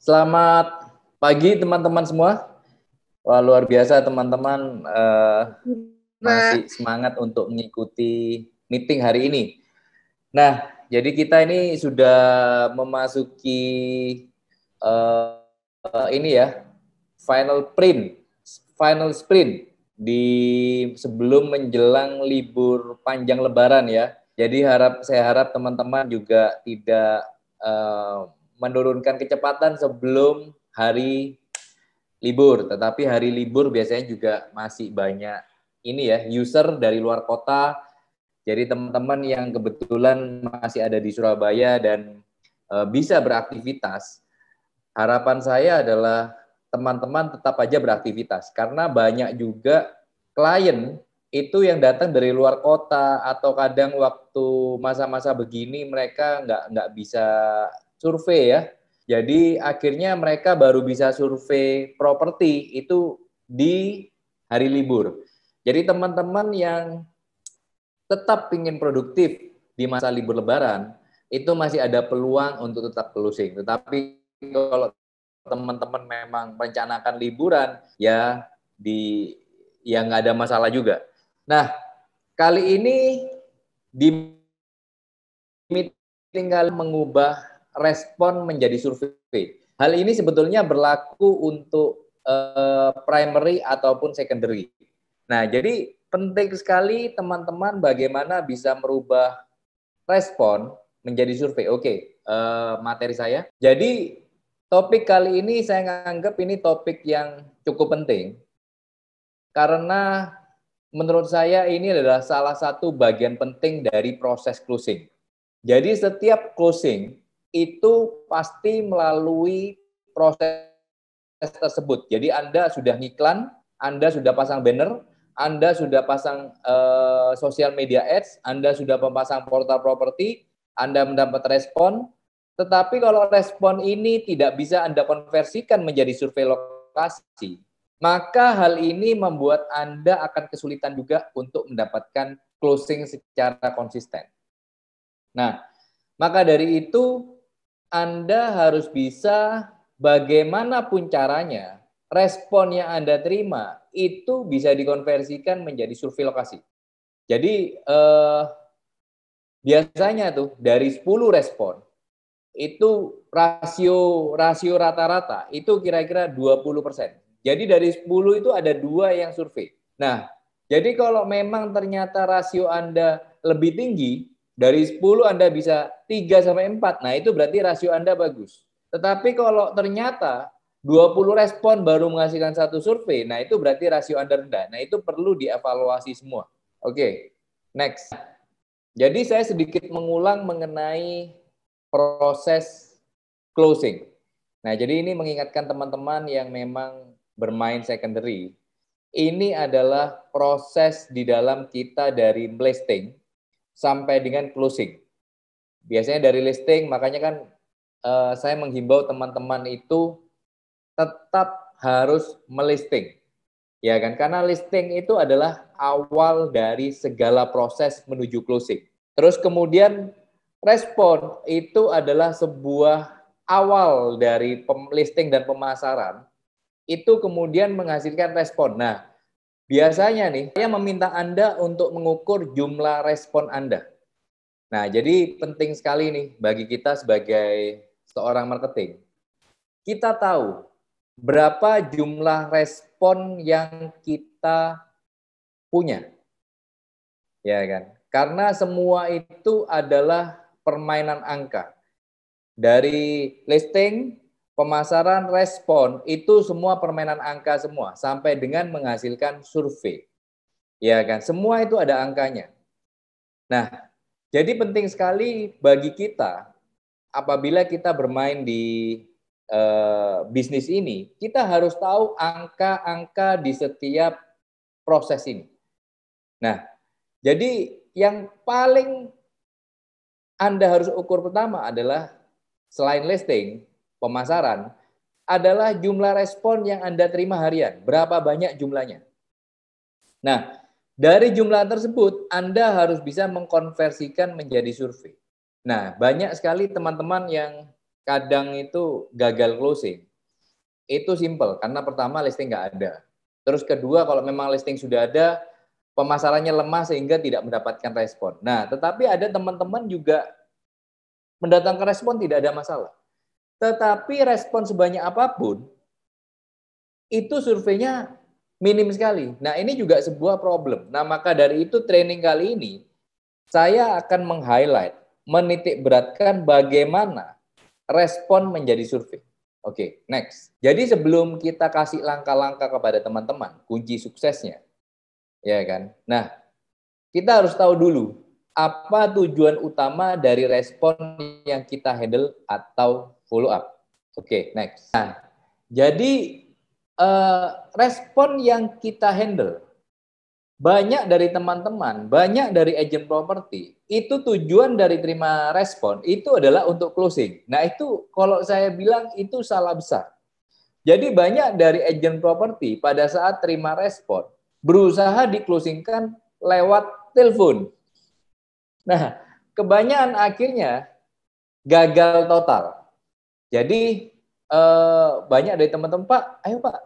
Selamat pagi teman-teman semua. Wah, luar biasa teman-teman masih semangat untuk mengikuti meeting hari ini. Nah, jadi kita ini sudah memasuki ini ya, final sprint di sebelum menjelang libur panjang Lebaran ya. Jadi saya harap teman-teman juga tidak menurunkan kecepatan sebelum hari libur, tetapi hari libur biasanya juga masih banyak ini ya, user dari luar kota. Jadi teman-teman yang kebetulan masih ada di Surabaya dan bisa beraktivitas, harapan saya adalah teman-teman tetap aja beraktivitas, karena banyak juga klien itu yang datang dari luar kota, atau kadang waktu masa-masa begini mereka nggak bisa survei ya. Jadi akhirnya mereka baru bisa survei properti itu di hari libur. Jadi teman-teman yang tetap ingin produktif di masa libur Lebaran, itu masih ada peluang untuk tetap closing. Tetapi kalau teman-teman memang merencanakan liburan, ya nggak ada masalah juga. Nah, kali ini di meeting kali mengubah respon menjadi survei. Hal ini sebetulnya berlaku untuk primary ataupun secondary. Nah, jadi penting sekali teman-teman bagaimana bisa merubah respon menjadi survei. Oke, materi saya. Jadi topik kali ini saya anggap ini topik yang cukup penting karena menurut saya ini adalah salah satu bagian penting dari proses closing. Jadi setiap closing itu pasti melalui proses tersebut. Jadi Anda sudah ngiklan, Anda sudah pasang banner, Anda sudah pasang sosial media ads, Anda sudah memasang portal properti, Anda mendapat respon, tetapi kalau respon ini tidak bisa Anda konversikan menjadi survei lokasi, maka hal ini membuat Anda akan kesulitan juga untuk mendapatkan closing secara konsisten. Nah, maka dari itu Anda harus bisa bagaimanapun caranya, respon yang Anda terima itu bisa dikonversikan menjadi survei lokasi. Jadi biasanya tuh dari 10 respon, itu rasio rata-rata itu kira-kira 20%. Jadi dari 10 itu ada 2 yang survei. Nah, jadi kalau memang ternyata rasio Anda lebih tinggi, dari 10 Anda bisa 3-4, nah itu berarti rasio Anda bagus. Tetapi kalau ternyata 20 respon baru menghasilkan 1 survei, nah itu berarti rasio Anda rendah. Nah itu perlu dievaluasi semua. Oke, next. Jadi saya sedikit mengulang mengenai proses closing. Nah, jadi ini mengingatkan teman-teman yang memang bermain secondary. Ini adalah proses di dalam kita dari listing sampai dengan closing. Biasanya dari listing, makanya kan saya menghimbau teman-teman itu tetap harus melisting. Ya kan? Karena listing itu adalah awal dari segala proses menuju closing. Terus kemudian respon itu adalah sebuah awal dari listing dan pemasaran, itu kemudian menghasilkan respon. Nah, biasanya nih, saya meminta Anda untuk mengukur jumlah respon Anda. Nah, jadi penting sekali nih bagi kita sebagai seorang marketing. Kita tahu berapa jumlah respon yang kita punya. Ya kan? Karena semua itu adalah permainan angka. Dari listing, pemasaran, respon, itu semua permainan angka semua sampai dengan menghasilkan survei. Ya kan? Semua itu ada angkanya. Nah, jadi penting sekali bagi kita apabila kita bermain di bisnis ini, kita harus tahu angka-angka di setiap proses ini. Nah, jadi yang paling Anda harus ukur pertama adalah selain listing, pemasaran, adalah jumlah respon yang Anda terima harian. Berapa banyak jumlahnya? Nah, dari jumlah tersebut, Anda harus bisa mengkonversikan menjadi survei. Nah, banyak sekali teman-teman yang kadang itu gagal closing. Itu simple, karena pertama listing nggak ada. Terus kedua, kalau memang listing sudah ada, pemasarannya lemah sehingga tidak mendapatkan respon. Nah, tetapi ada teman-teman juga mendatangkan respon tidak ada masalah. Tetapi respon sebanyak apapun, itu surveinya minim sekali. Nah, ini juga sebuah problem. Nah, maka dari itu training kali ini, saya akan meng-highlight, menitik beratkan bagaimana respon menjadi survei. Oke, next. Jadi sebelum kita kasih langkah-langkah kepada teman-teman, kunci suksesnya, ya kan? Nah, kita harus tahu dulu apa tujuan utama dari respon yang kita handle atau follow up. Oke, next. Nah, jadi respon yang kita handle, banyak dari teman-teman, banyak dari agent property, itu tujuan dari terima respon itu adalah untuk closing. Nah, itu kalau saya bilang itu salah besar. Jadi banyak dari agent property pada saat terima respon berusaha di-closingkan lewat telepon. Nah, kebanyakan akhirnya gagal total. Jadi banyak dari teman-teman, Pak, ayo Pak,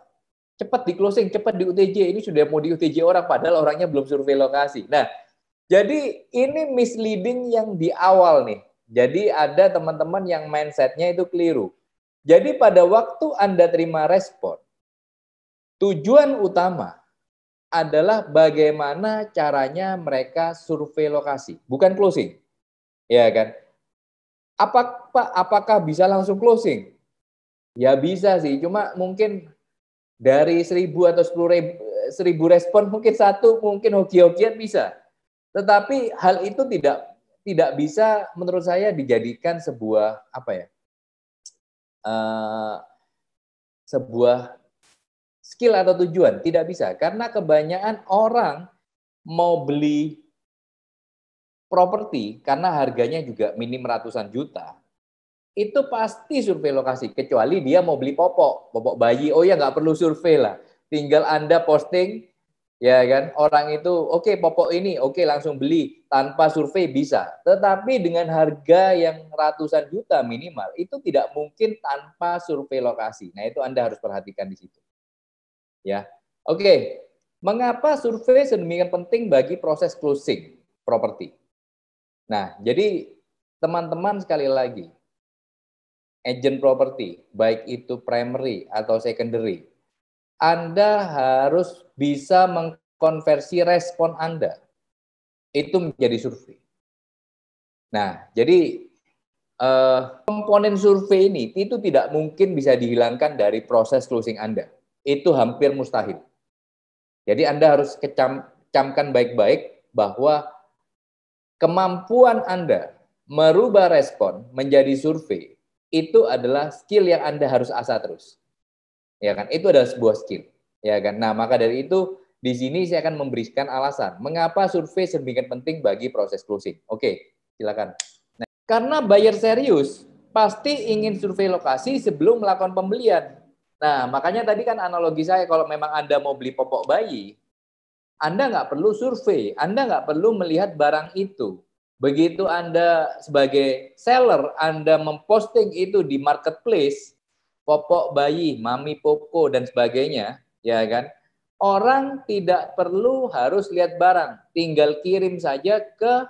cepat di-closing, cepat di UTJ. Ini sudah mau di UTJ orang, padahal orangnya belum survei lokasi. Nah, jadi ini misleading yang di awal nih. Jadi ada teman-teman yang mindset-nya itu keliru. Jadi pada waktu Anda terima respon, tujuan utama adalah bagaimana caranya mereka survei lokasi, bukan closing. Ya kan? Apakah bisa langsung closing? Ya bisa sih, cuma mungkin dari 1.000 atau 10.000 respon mungkin satu mungkin hoki-hokian bisa. Tetapi hal itu tidak bisa menurut saya dijadikan sebuah sebuah skill atau tujuan, tidak bisa karena kebanyakan orang mau beli properti karena harganya juga minim ratusan juta. Itu pasti survei lokasi, kecuali dia mau beli popok bayi, oh ya nggak perlu survei lah. Tinggal Anda posting, ya kan, orang itu, oke, popok ini, oke, langsung beli, tanpa survei bisa. Tetapi dengan harga yang ratusan juta minimal, itu tidak mungkin tanpa survei lokasi. Nah, itu Anda harus perhatikan di situ. Ya, oke. Mengapa survei sedemikian penting bagi proses closing properti? Nah, jadi teman-teman sekali lagi, agent property, baik itu primary atau secondary, Anda harus bisa mengkonversi respon Anda itu menjadi survei. Nah, jadi komponen survei ini itu tidak mungkin bisa dihilangkan dari proses closing Anda. Itu hampir mustahil. Jadi Anda harus camkan baik-baik bahwa kemampuan Anda merubah respon menjadi survei itu adalah skill yang Anda harus asah terus. Ya kan? Itu adalah sebuah skill. Ya kan? Nah, maka dari itu di sini saya akan memberikan alasan mengapa survei sedemikian penting bagi proses closing. Oke, silakan. Nah, karena buyer serius pasti ingin survei lokasi sebelum melakukan pembelian. Nah, makanya tadi kan analogi saya kalau memang Anda mau beli popok bayi, Anda nggak perlu survei, Anda nggak perlu melihat barang itu. Begitu Anda sebagai seller, Anda memposting itu di marketplace, popok bayi, mami poko, dan sebagainya, ya kan? Orang tidak perlu harus lihat barang, tinggal kirim saja ke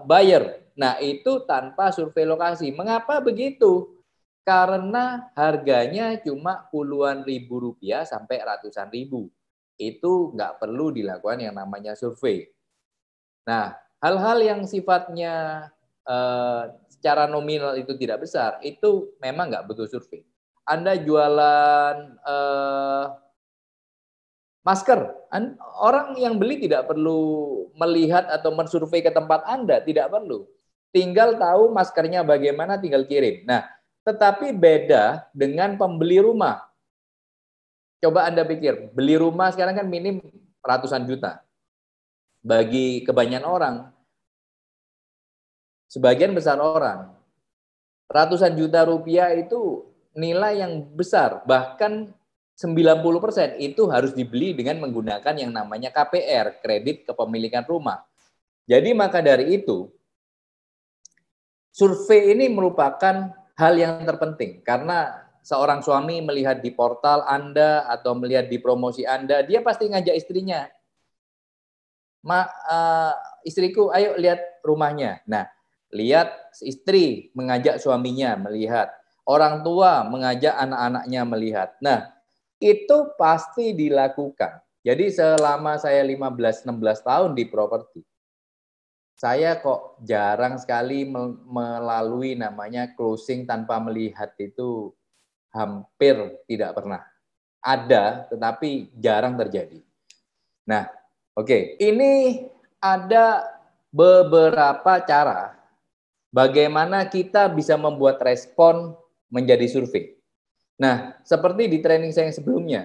buyer. Nah, itu tanpa survei lokasi. Mengapa begitu? Karena harganya cuma puluhan ribu rupiah sampai ratusan ribu. Itu nggak perlu dilakukan yang namanya survei. Nah, hal-hal yang sifatnya secara nominal itu tidak besar, itu memang nggak butuh survei. Anda jualan masker, orang yang beli tidak perlu melihat atau mensurvei ke tempat Anda, tidak perlu. Tinggal tahu maskernya bagaimana, tinggal kirim. Nah, tetapi beda dengan pembeli rumah. Coba Anda pikir, beli rumah sekarang kan minim ratusan juta. Bagi kebanyakan orang, sebagian besar orang, ratusan juta rupiah itu nilai yang besar, bahkan 90% itu harus dibeli dengan menggunakan yang namanya KPR, kredit kepemilikan rumah. Jadi maka dari itu, survei ini merupakan hal yang terpenting karena seorang suami melihat di portal Anda atau melihat di promosi Anda, dia pasti ngajak istrinya, istriku, ayo lihat rumahnya. Nah, lihat istri mengajak suaminya melihat, orang tua mengajak anak-anaknya melihat. Nah, itu pasti dilakukan. Jadi selama saya 15-16 tahun di properti, saya kok jarang sekali melalui namanya closing tanpa melihat itu, hampir tidak pernah. Ada, tetapi jarang terjadi. Nah, oke. Ini ada beberapa cara bagaimana kita bisa membuat respon menjadi survei. Nah, seperti di training saya yang sebelumnya,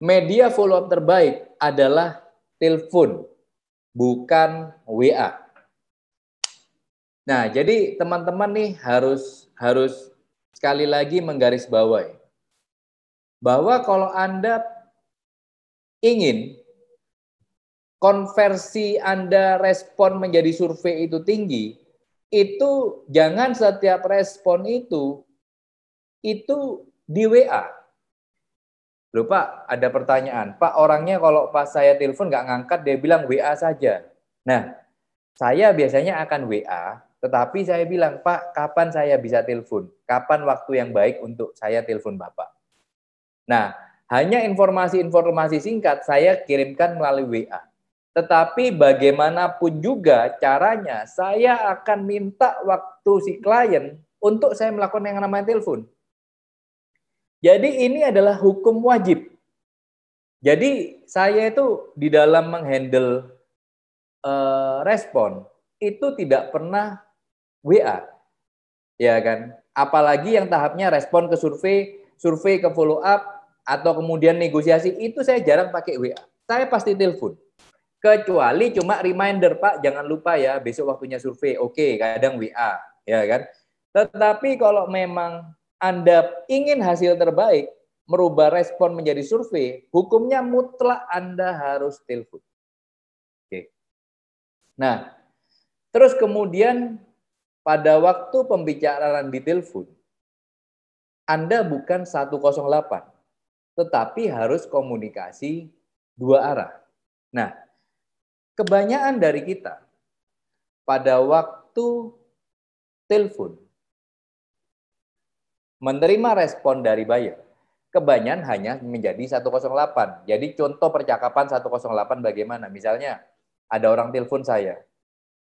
media follow up terbaik adalah telepon, bukan WA. Nah, jadi teman-teman nih harus sekali lagi menggarisbawahi bahwa kalau Anda ingin konversi Anda respon menjadi survei itu tinggi, itu jangan setiap respon itu di WA. Loh Pak, ada pertanyaan. Pak, orangnya kalau pas saya telepon nggak ngangkat, dia bilang WA saja. Nah, saya biasanya akan WA, tetapi saya bilang, Pak, kapan saya bisa telepon? Kapan waktu yang baik untuk saya telepon Bapak? Nah, hanya informasi-informasi singkat saya kirimkan melalui WA. Tetapi bagaimanapun juga caranya, saya akan minta waktu si klien untuk saya melakukan yang namanya telepon. Jadi ini adalah hukum wajib. Jadi saya itu di dalam menghandle respon itu tidak pernah WA, ya kan? Apalagi yang tahapnya respon ke survei, survei ke follow up, atau kemudian negosiasi, itu saya jarang pakai WA. Saya pasti telepon. Kecuali cuma reminder, Pak, jangan lupa ya, besok waktunya survei. Oke, kadang WA, ya kan? Tetapi kalau memang Anda ingin hasil terbaik, merubah respon menjadi survei, hukumnya mutlak Anda harus telepon. Oke. Nah, terus kemudian pada waktu pembicaraan di telepon, Anda bukan 108, tetapi harus komunikasi dua arah. Nah, kebanyakan dari kita pada waktu telepon menerima respon dari buyer, kebanyakan hanya menjadi 108. Jadi contoh percakapan 108 bagaimana? Misalnya ada orang telepon saya.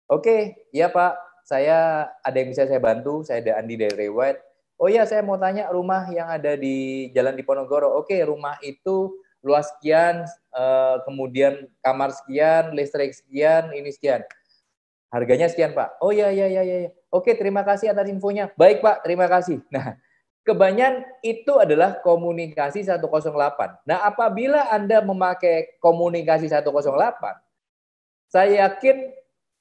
Oke, iya Pak, saya ada yang bisa saya bantu, saya ada Andi dari Rewet. Oh iya, saya mau tanya rumah yang ada di Jalan Diponegoro. Oke, rumah itu luas sekian, kemudian kamar sekian, listrik sekian, ini sekian. Harganya sekian, Pak. Oh iya. Oke, terima kasih atas infonya. Baik, Pak, terima kasih. Nah, kebanyakan itu adalah komunikasi 108. Nah, apabila Anda memakai komunikasi 108, saya yakin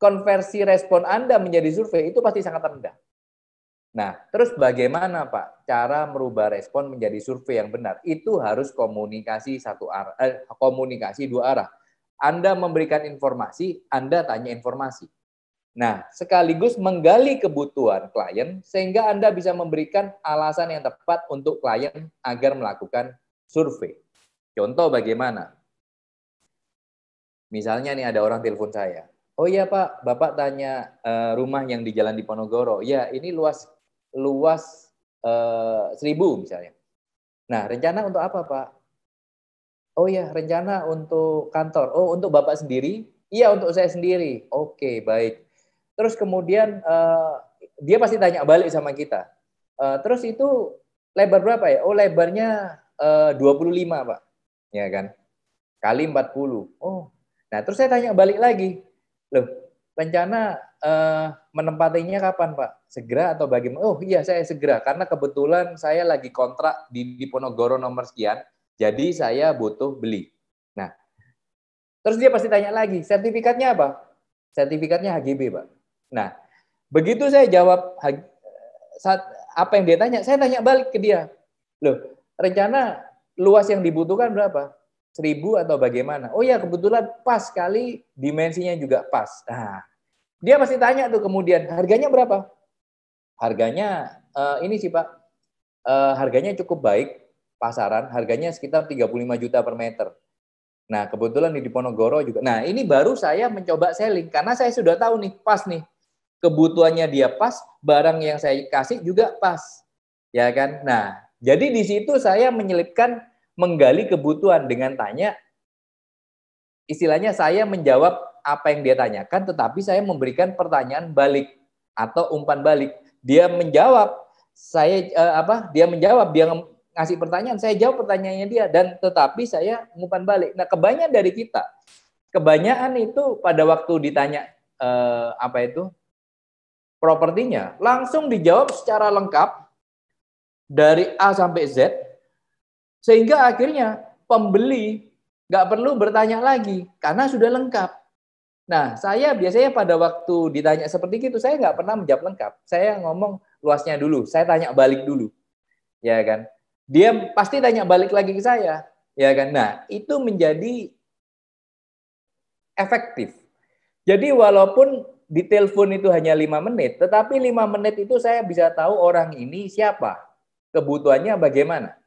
konversi respon Anda menjadi survei itu pasti sangat rendah. Nah, terus bagaimana Pak cara merubah respon menjadi survei yang benar? Itu harus komunikasi komunikasi dua arah. Anda memberikan informasi, Anda tanya informasi. Nah, sekaligus menggali kebutuhan klien sehingga Anda bisa memberikan alasan yang tepat untuk klien agar melakukan survei. Contoh bagaimana? Misalnya nih ada orang telepon saya. Oh iya Pak, Bapak tanya rumah yang di Jalan Diponegoro. Ya, ini luas 1.000 misalnya. Nah, rencana untuk apa Pak? Oh ya, rencana untuk kantor. Oh, untuk Bapak sendiri? Iya, untuk saya sendiri. Oke, baik. Terus kemudian dia pasti tanya balik sama kita. Terus itu lebar berapa ya? Oh, lebarnya 25 Pak. Ya kan? Kali 40. Oh, nah terus saya tanya balik lagi. Loh, rencana menempatinya kapan Pak? Segera atau bagaimana? Oh iya, saya segera. Karena kebetulan saya lagi kontrak di Diponegoro nomor sekian. Jadi saya butuh beli. Nah, terus dia pasti tanya lagi, sertifikatnya apa? Sertifikatnya HGB, Pak. Nah, begitu saya jawab apa yang dia tanya, saya tanya balik ke dia. Loh, rencana luas yang dibutuhkan berapa? 1.000 atau bagaimana? Oh ya, kebetulan pas sekali, dimensinya juga pas. Nah, dia pasti tanya tuh kemudian, harganya berapa? Harganya ini sih Pak, harganya cukup baik pasaran, harganya sekitar 35 juta per meter. Nah, kebetulan di Diponegoro juga. Nah, ini baru saya mencoba selling karena saya sudah tahu nih, pas nih. Kebutuhannya dia pas, barang yang saya kasih juga pas. Ya kan? Nah, jadi di situ saya menyelipkan menggali kebutuhan dengan tanya, istilahnya saya menjawab apa yang dia tanyakan, tetapi saya memberikan pertanyaan balik atau umpan balik. Dia menjawab, dia menjawab, dia ngasih pertanyaan, saya jawab pertanyaannya dia, dan tetapi saya umpan balik. Nah, kebanyakan itu pada waktu ditanya propertinya, langsung dijawab secara lengkap dari A sampai Z, sehingga akhirnya pembeli nggak perlu bertanya lagi karena sudah lengkap. Nah, saya biasanya pada waktu ditanya seperti itu, saya nggak pernah menjawab lengkap. Saya ngomong luasnya dulu, saya tanya balik dulu, ya kan? Dia pasti tanya balik lagi ke saya, ya kan? Nah, itu menjadi efektif. Jadi walaupun di telepon itu hanya 5 menit, tetapi 5 menit itu saya bisa tahu orang ini siapa, kebutuhannya bagaimana,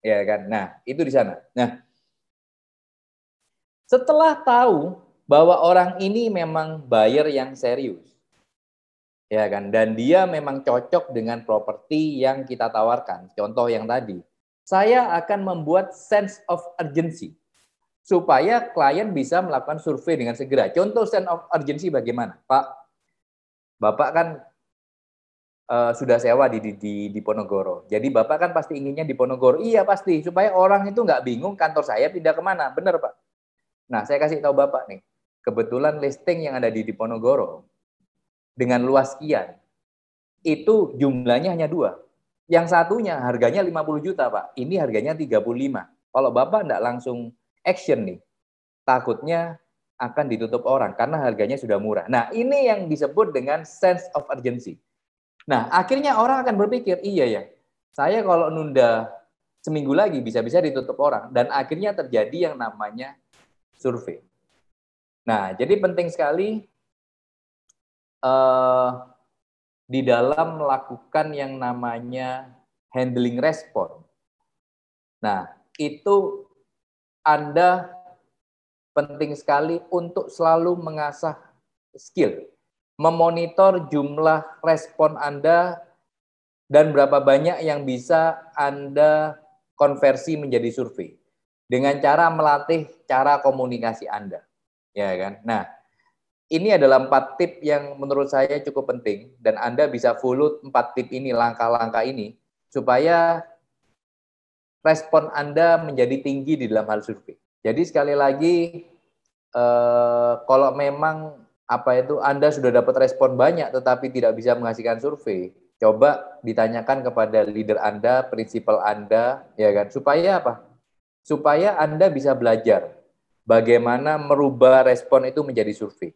ya kan? Nah, itu di sana. Nah, setelah tahu bahwa orang ini memang buyer yang serius, ya kan, dan dia memang cocok dengan properti yang kita tawarkan, contoh yang tadi, saya akan membuat sense of urgency supaya klien bisa melakukan survei dengan segera. Contoh sense of urgency bagaimana, Pak? Bapak kan sudah sewa di Diponegoro. Jadi Bapak kan pasti inginnya di Diponegoro. Iya pasti, supaya orang itu nggak bingung kantor saya pindah kemana. Benar Pak? Nah, saya kasih tahu Bapak nih. Kebetulan listing yang ada di Diponegoro dengan luas sekian, itu jumlahnya hanya 2. Yang satunya harganya 50 juta Pak. Ini harganya 35. Kalau Bapak nggak langsung action nih, takutnya akan ditutup orang karena harganya sudah murah. Nah, ini yang disebut dengan sense of urgency. Nah, akhirnya orang akan berpikir, iya ya, saya kalau nunda seminggu lagi bisa-bisa ditutup orang. Dan akhirnya terjadi yang namanya survei. Nah, jadi penting sekali di dalam melakukan yang namanya handling respon. Nah, itu Anda penting sekali untuk selalu mengasah skill, memonitor jumlah respon Anda dan berapa banyak yang bisa Anda konversi menjadi survei dengan cara melatih cara komunikasi Anda, ya kan? Nah, ini adalah 4 tip yang menurut saya cukup penting dan Anda bisa follow 4 tip ini, langkah-langkah ini supaya respon Anda menjadi tinggi di dalam hal survei. Jadi sekali lagi, kalau memang Anda sudah dapat respon banyak tetapi tidak bisa menghasilkan survei, coba ditanyakan kepada leader Anda, prinsipal Anda, ya kan? Supaya apa? Supaya Anda bisa belajar bagaimana merubah respon itu menjadi survei.